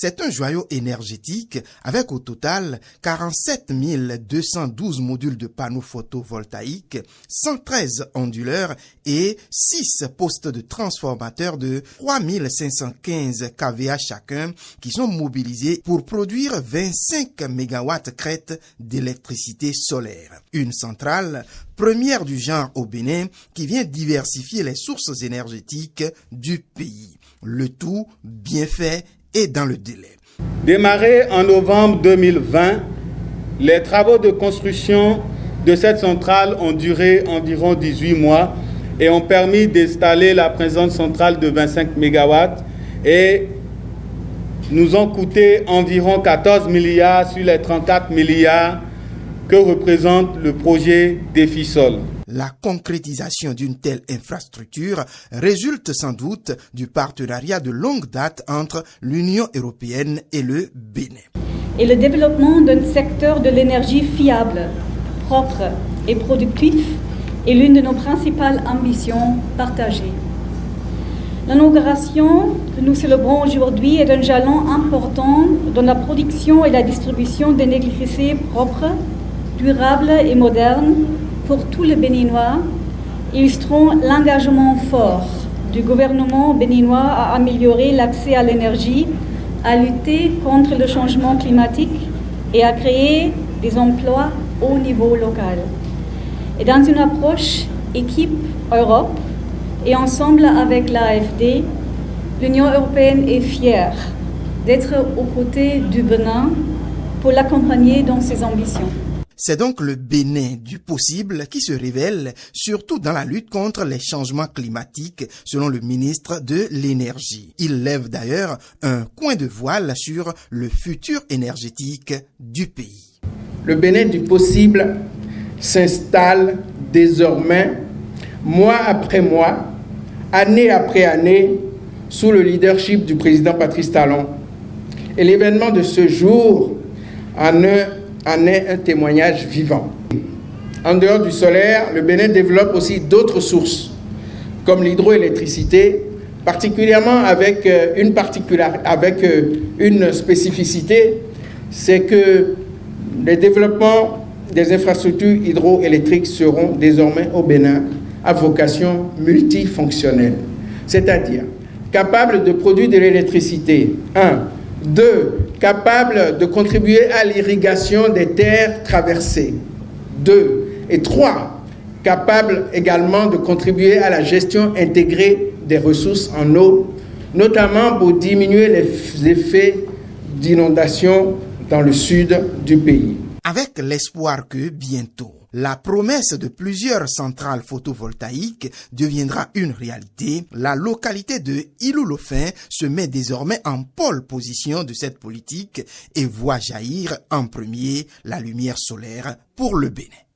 C'est un joyau énergétique avec au total 47 212 modules de panneaux photovoltaïques, 113 onduleurs et 6 postes de transformateurs de 3515 kVA chacun qui sont mobilisés pour produire 25 MW crête d'électricité solaire. Une centrale première du genre au Bénin qui vient diversifier les sources énergétiques du pays. Le tout bien fait et dans le délai. Démarrés en novembre 2020, les travaux de construction de cette centrale ont duré environ 18 mois et ont permis d'installer la présente centrale de 25 MW et nous ont coûté environ 14 milliards sur les 34 milliards que représente le projet Défi-Sol. La concrétisation d'une telle infrastructure résulte sans doute du partenariat de longue date entre l'Union européenne et le Bénin. Et le développement d'un secteur de l'énergie fiable, propre et productif est l'une de nos principales ambitions partagées. L'inauguration que nous célébrons aujourd'hui est un jalon important dans la production et la distribution d'électricité propre, durable et moderne pour tous les Béninois, illustrant l'engagement fort du gouvernement béninois à améliorer l'accès à l'énergie, à lutter contre le changement climatique et à créer des emplois au niveau local. Et dans une approche équipe Europe et ensemble avec l'AFD, l'Union européenne est fière d'être aux côtés du Bénin pour l'accompagner dans ses ambitions. C'est donc le Bénin du possible qui se révèle, surtout dans la lutte contre les changements climatiques, selon le ministre de l'Énergie. Il lève d'ailleurs un coin de voile sur le futur énergétique du pays. Le Bénin du possible s'installe désormais, mois après mois, année après année, sous le leadership du président Patrice Talon. Et l'événement de ce jour en est un témoignage vivant. En dehors du solaire, le Bénin développe aussi d'autres sources, comme l'hydroélectricité, particulièrement avec une spécificité, c'est que les développements des infrastructures hydroélectriques seront désormais au Bénin à vocation multifonctionnelle, c'est-à-dire capables de produire de l'électricité, 1. 2. Capable de contribuer à l'irrigation des terres traversées. 2. Et 3. Capable également de contribuer à la gestion intégrée des ressources en eau, notamment pour diminuer les effets d'inondation dans le sud du pays. Avec l'espoir que bientôt, la promesse de plusieurs centrales photovoltaïques deviendra une réalité, la localité de Ilou-Lofin se met désormais en pole position de cette politique et voit jaillir en premier la lumière solaire pour le Bénin.